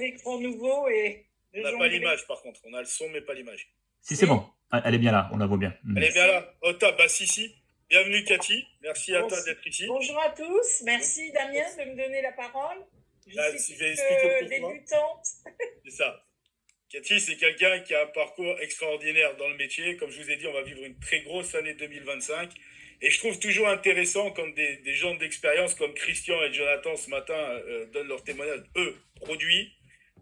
écrans nouveaux et On de n'a pas jongler. l'image, par contre. On a le son, mais pas l'image. Si, c'est bon. Elle est bien là, on la voit bien. Elle est bien là. Au top. Bah, si. Bienvenue, Cathy. Merci à toi Bon, d'être ici. bonjour à tous. Merci Damien de me donner la parole. Je Là, suis je vais expliquer pourquoi. débutante. C'est ça. Cathy, c'est quelqu'un qui a un parcours extraordinaire dans le métier. Comme je vous ai dit, on va vivre une très grosse année 2025. Et je trouve toujours intéressant quand des gens d'expérience comme Christian et Jonathan ce matin donnent leur témoignage, eux, produits,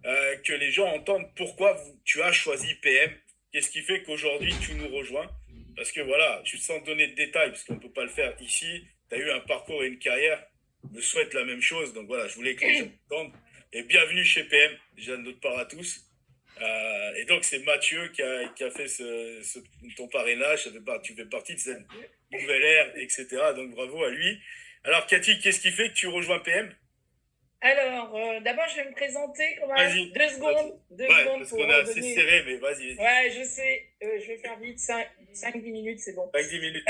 que les gens entendent pourquoi tu as choisi PM. Qu'est-ce qui fait qu'aujourd'hui tu nous rejoins? Parce que voilà, sans donner de détails, parce qu'on ne peut pas le faire ici, tu as eu un parcours et une carrière, me souhaite la même chose. Donc voilà, je voulais que les gens entendent. Et bienvenue chez PM, déjà de notre part à tous. Et donc c'est Mathieu qui a fait ton parrainage, tu fais partie de cette nouvelle ère, etc. Donc bravo à lui. Alors Cathy, qu'est-ce qui fait que tu rejoins PM? Alors, d'abord, je vais me présenter quand même. Vas-y. 2 secondes. Parce qu'on est assez serré, mais vas-y. Ouais, je sais. Je vais faire vite. 5-10 minutes, c'est bon. 5-10 minutes.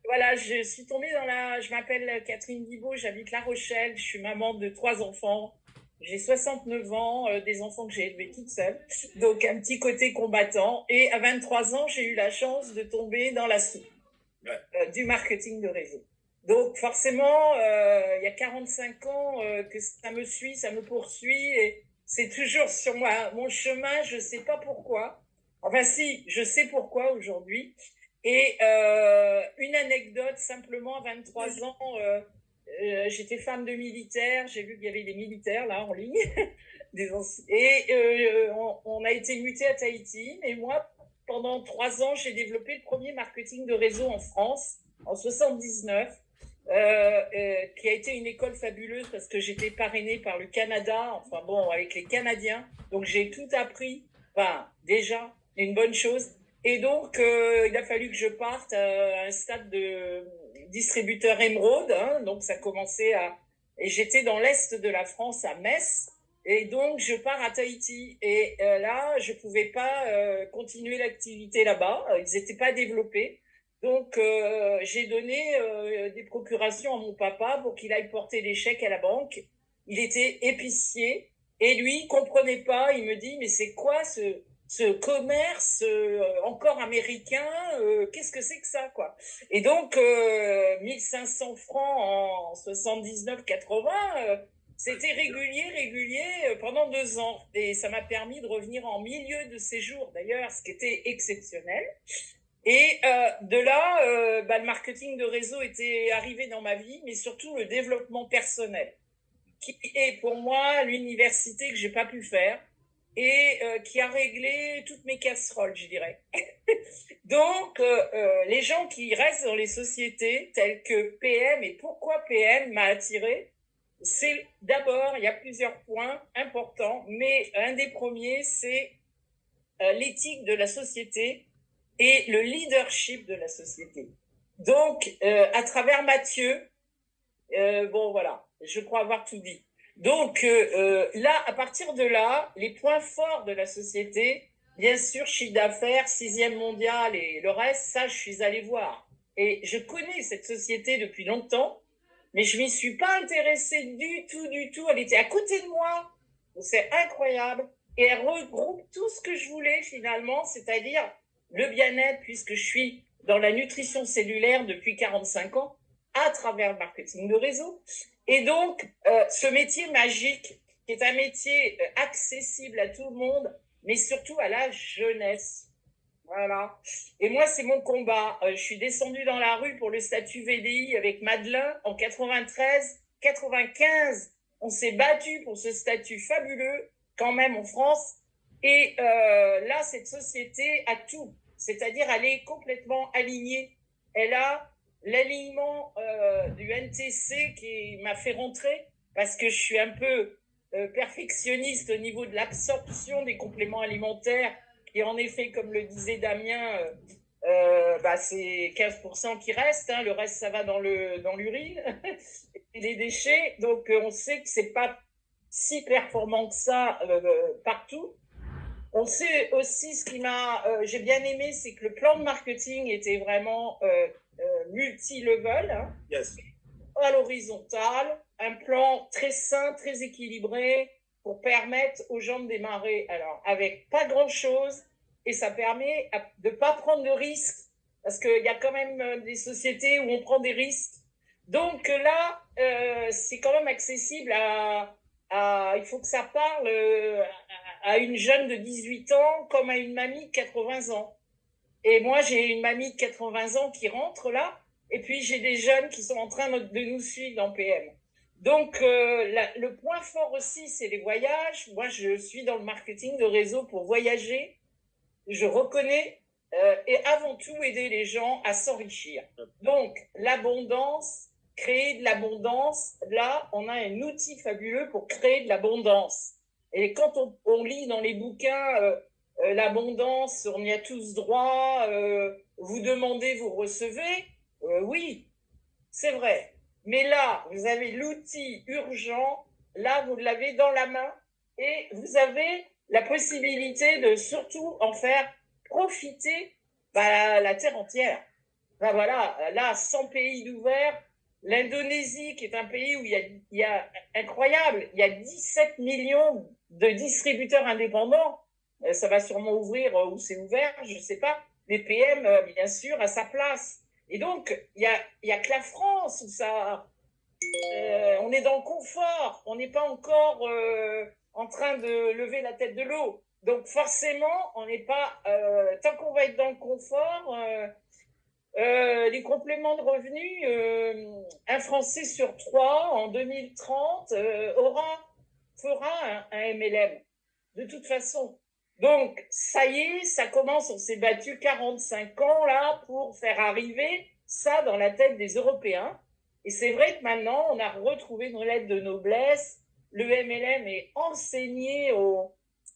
Voilà, je suis tombée Je m'appelle Catherine Guibaud, j'habite La Rochelle. Je suis maman de 3 enfants. J'ai 69 ans, des enfants que j'ai élevés toute seule. Donc, un petit côté combattant. Et à 23 ans, j'ai eu la chance de tomber dans la soupe du marketing de réseau. Donc forcément, il y a 45 ans que ça me suit, ça me poursuit et c'est toujours sur moi, mon chemin, je ne sais pas pourquoi. Enfin si, je sais pourquoi aujourd'hui. Et une anecdote, simplement, à 23 ans, j'étais femme de militaire, j'ai vu qu'il y avait des militaires là en ligne. On a été mutés à Tahiti, et moi, pendant 3 ans, j'ai développé le premier marketing de réseau en France, en 79. Qui a été une école fabuleuse parce que j'étais parrainée par le Canada, enfin bon, avec les Canadiens. Donc j'ai tout appris, enfin déjà, une bonne chose. Et donc il a fallu que je parte à un stade de distributeur émeraude, hein, donc ça commençait à... Et j'étais dans l'est de la France, à Metz, et donc je pars à Tahiti. Et là, je pouvais pas continuer l'activité là-bas, ils n'étaient pas développés. Donc, j'ai donné des procurations à mon papa pour qu'il aille porter des chèques à la banque. Il était épicier et lui, il comprenait pas. Il me dit, mais c'est quoi ce commerce encore américain qu'est-ce que c'est que ça, quoi? Et donc, 1500 francs en 79-80, c'était régulier pendant 2 ans. Et ça m'a permis de revenir en milieu de séjour, d'ailleurs, ce qui était exceptionnel. Et de là, le marketing de réseau était arrivé dans ma vie, mais surtout le développement personnel, qui est pour moi l'université que j'ai pas pu faire et qui a réglé toutes mes casseroles, je dirais. Donc, les gens qui restent dans les sociétés telles que PM, et pourquoi PM m'a attiré, c'est d'abord, il y a plusieurs points importants, mais un des premiers, c'est l'éthique de la société et le leadership de la société. Donc, à travers Mathieu, bon voilà, je crois avoir tout dit. Donc là, à partir de là, les points forts de la société, bien sûr, chiffre d'affaires, 6e mondial et le reste, ça, je suis allée voir. Et je connais cette société depuis longtemps, mais je m'y suis pas intéressée du tout. Elle était à côté de moi. C'est incroyable. Et elle regroupe tout ce que je voulais finalement, c'est-à-dire le bien-être, puisque je suis dans la nutrition cellulaire depuis 45 ans, à travers le marketing de réseau. Et donc, ce métier magique, qui est un métier accessible à tout le monde, mais surtout à la jeunesse. Voilà. Et moi, c'est mon combat. Je suis descendue dans la rue pour le statut VDI avec Madeleine en 93, 95. On s'est battu pour ce statut fabuleux, quand même en France. Et là, cette société a tout. C'est-à-dire, elle est complètement alignée. Elle a l'alignement du NTC qui m'a fait rentrer parce que je suis un peu perfectionniste au niveau de l'absorption des compléments alimentaires. Et en effet, comme le disait Damien, c'est 15% qui reste. Hein, le reste, ça va dans l'urine et les déchets. Donc, on sait que c'est pas si performant que ça partout. On sait aussi ce qui j'ai bien aimé, c'est que le plan de marketing était vraiment multi-level, hein, Yes. à l'horizontale, un plan très sain, très équilibré, pour permettre aux gens de démarrer. Alors, avec pas grand-chose, et ça permet de ne pas prendre de risques, parce qu'il y a quand même des sociétés où on prend des risques. Donc là, c'est quand même accessible il faut que ça parle à une jeune de 18 ans comme à une mamie de 80 ans. Et moi, j'ai une mamie de 80 ans qui rentre là, et puis j'ai des jeunes qui sont en train de nous suivre dans PM. Donc, le point fort aussi, c'est les voyages. Moi, je suis dans le marketing de réseau pour voyager. Je reconnais et avant tout aider les gens à s'enrichir. Donc, l'abondance, créer de l'abondance, là, on a un outil fabuleux pour créer de l'abondance. Et quand on lit dans les bouquins l'abondance, on y a tous droit, vous demandez, vous recevez, oui, c'est vrai. Mais là, vous avez l'outil urgent, là, vous l'avez dans la main et vous avez la possibilité de surtout en faire profiter la terre entière. Ben voilà, là, 100 pays d'ouvert, l'Indonésie, qui est un pays où il y a incroyable, il y a 17 millions de distributeurs indépendants. Ça va sûrement ouvrir où c'est ouvert, je ne sais pas. Les PM, bien sûr, à sa place. Et donc, il y a que la France où ça... on est dans le confort, on n'est pas encore en train de lever la tête de l'eau. Donc forcément, on n'est pas... tant qu'on va être dans le confort, les compléments de revenus, un Français sur 3 en 2030 fera un MLM, de toute façon. Donc, ça y est, ça commence, on s'est battu 45 ans là pour faire arriver ça dans la tête des Européens. Et c'est vrai que maintenant, on a retrouvé une lettre de noblesse. Le MLM est enseigné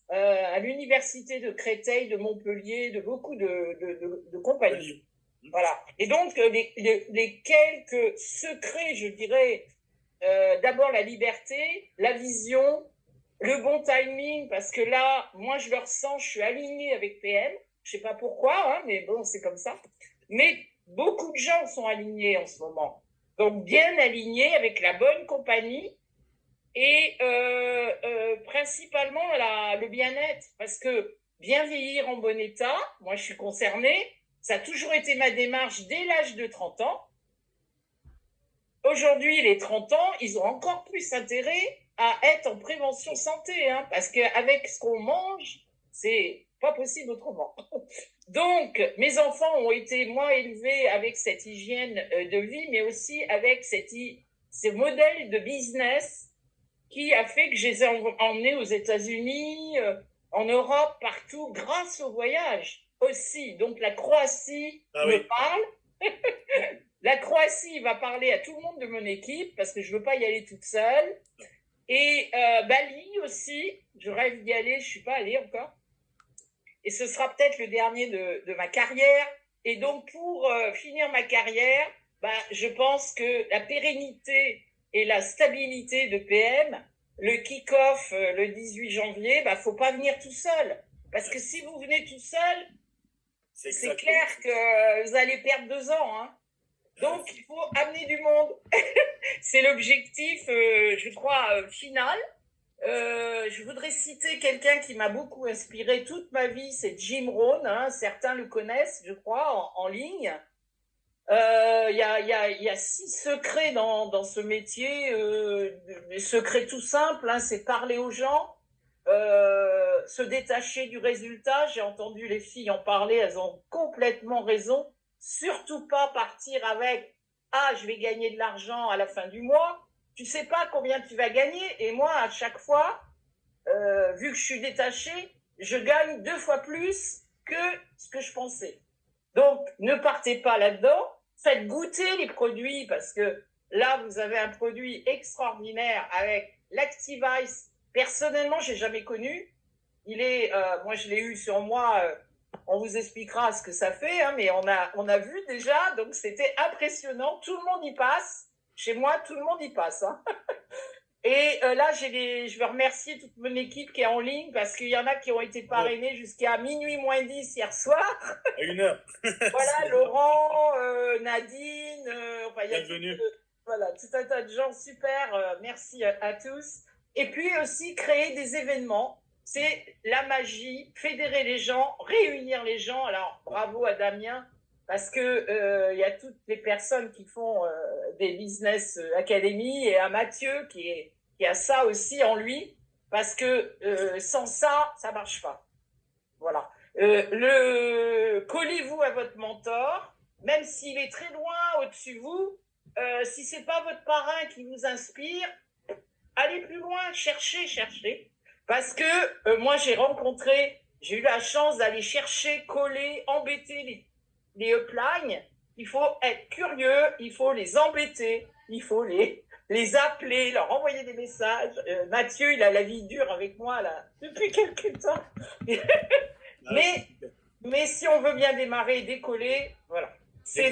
à l'université de Créteil, de Montpellier, de beaucoup de compagnies. Voilà. Et donc, les quelques secrets, je dirais, d'abord la liberté, la vision, le bon timing, parce que là, moi, je le ressens, je suis alignée avec PM. Je sais pas pourquoi, hein, mais bon, c'est comme ça. Mais beaucoup de gens sont alignés en ce moment. Donc, bien alignés avec la bonne compagnie et principalement le bien-être. Parce que bien vieillir en bon état, moi, je suis concernée. Ça a toujours été ma démarche dès l'âge de 30 ans. Aujourd'hui, les 30 ans, ils ont encore plus intérêt à être en prévention santé, hein, parce qu'avec ce qu'on mange, c'est pas possible autrement. Donc, mes enfants ont été, moi, élevés avec cette hygiène de vie, mais aussi avec ce modèle de business qui a fait que je les ai emmenés aux États-Unis, en Europe, partout, grâce au voyage aussi. Donc, la Croatie me parle. La Croatie va parler à tout le monde de mon équipe parce que je veux pas y aller toute seule. Et Bali aussi, je rêve d'y aller, je suis pas allée encore. Et ce sera peut-être le dernier de ma carrière. Et donc pour finir ma carrière, je pense que la pérennité et la stabilité de PM, le kick-off le 18 janvier, faut pas venir tout seul. Parce que si vous venez tout seul, c'est clair que vous allez perdre 2 ans, hein. Donc, il faut amener du monde. C'est l'objectif, je crois, final. Je voudrais citer quelqu'un qui m'a beaucoup inspiré toute ma vie, c'est Jim Rohn. Hein, certains le connaissent, je crois, en ligne. Il y a 6 secrets dans ce métier. Des secrets tout simples, hein, c'est parler aux gens, se détacher du résultat. J'ai entendu les filles en parler, elles ont complètement raison. Surtout pas partir avec « Ah, je vais gagner de l'argent à la fin du mois ». Tu sais pas combien tu vas gagner. Et moi, à chaque fois, vu que je suis détachée, je gagne 2 fois plus que ce que je pensais. Donc, ne partez pas là-dedans. Faites goûter les produits parce que là, vous avez un produit extraordinaire avec l'Activize. Personnellement, j'ai jamais connu. Moi, je l'ai eu sur moi. On vous expliquera ce que ça fait, hein, mais on a vu déjà, donc c'était impressionnant. Tout le monde y passe. Chez moi, tout le monde y passe. Hein. Et là, je veux remercier toute mon équipe qui est en ligne parce qu'il y en a qui ont été parrainés jusqu'à minuit moins 10 hier soir. À 1h. Voilà, Laurent, Nadine, Bienvenue. Voilà, tout un tas de gens super. Merci à tous. Et puis aussi créer des événements. C'est la magie, fédérer les gens, réunir les gens. Alors, bravo à Damien, parce que y a toutes les personnes qui font des business academy, et à Mathieu qui a ça aussi en lui, parce que sans ça, ça marche pas. Voilà. Collez-vous à votre mentor, même s'il est très loin au-dessus de vous. Si c'est pas votre parrain qui vous inspire, allez plus loin, cherchez. Parce que moi, j'ai eu la chance d'aller chercher, coller, embêter les uplines. Il faut être curieux, il faut les embêter, il faut les appeler, leur envoyer des messages. Mathieu, il a la vie dure avec moi là depuis quelques temps. mais si on veut bien démarrer et décoller, voilà. C'est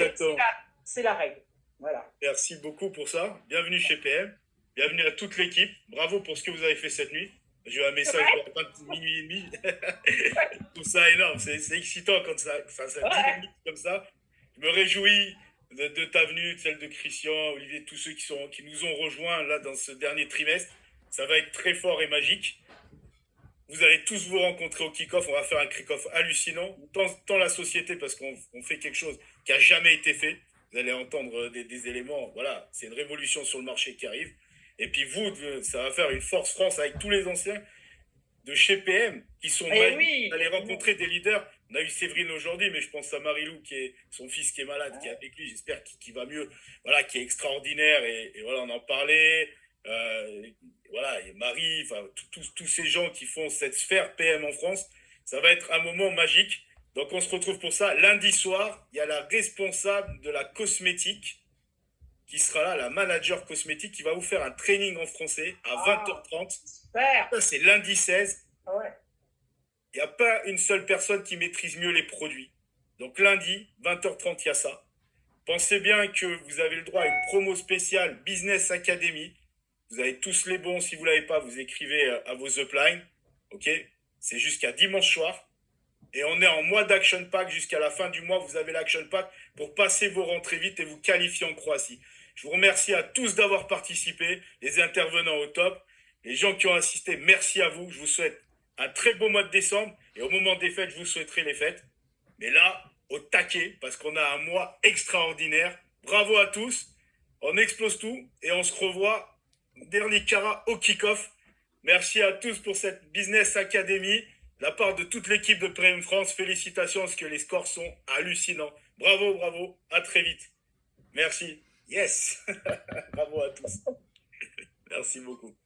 la règle. Voilà. Merci beaucoup pour ça. Bienvenue chez PM. Bienvenue à toute l'équipe. Bravo pour ce que vous avez fait cette nuit. J'ai eu un message de minuit et demi. Je trouve ça énorme. C'est excitant quand ça 10 minutes comme ça. Je me réjouis de ta venue, de celle de Christian, Olivier, tous ceux qui nous ont rejoints là dans ce dernier trimestre. Ça va être très fort et magique. Vous allez tous vous rencontrer au kick-off. On va faire un kick-off hallucinant. Tant la société, parce qu'on fait quelque chose qui n'a jamais été fait. Vous allez entendre des éléments. Voilà, c'est une révolution sur le marché qui arrive. Et puis vous, ça va faire une force France avec tous les anciens de chez PM qui sont magiques. Oui, vous allez rencontrer des leaders. On a eu Séverine aujourd'hui, mais je pense à Marilou, qui est son fils qui est malade, qui est avec lui. J'espère qu'il va mieux. Voilà, qui est extraordinaire. Et voilà, on en parlait. Voilà, et Marie, enfin, tous ces gens qui font cette sphère PM en France. Ça va être un moment magique. Donc on se retrouve pour ça. Lundi soir, il y a la responsable de la cosmétique qui sera là, la manager cosmétique, qui va vous faire un training en français à 20h30. Super. Ça, c'est lundi 16. Ouais. Il n'y a pas une seule personne qui maîtrise mieux les produits. Donc lundi, 20h30, il y a ça. Pensez bien que vous avez le droit à une promo spéciale Business Academy. Vous avez tous les bons. Si vous ne l'avez pas, vous écrivez à vos uplines. Ok ? C'est jusqu'à dimanche soir. Et on est en mois d'Action Pack. Jusqu'à la fin du mois, vous avez l'Action Pack pour passer vos rentrées vite et vous qualifier en Croatie. Je vous remercie à tous d'avoir participé, les intervenants au top, les gens qui ont assisté, merci à vous. Je vous souhaite un très beau mois de décembre. Et au moment des fêtes, je vous souhaiterai les fêtes. Mais là, au taquet, parce qu'on a un mois extraordinaire. Bravo à tous. On explose tout et on se revoit dernier Cara au kick-off. Merci à tous pour cette Business Academy. De la part de toute l'équipe de PM France, félicitations parce que les scores sont hallucinants. Bravo, bravo. À très vite. Merci. Yes. Bravo à tous. Merci beaucoup.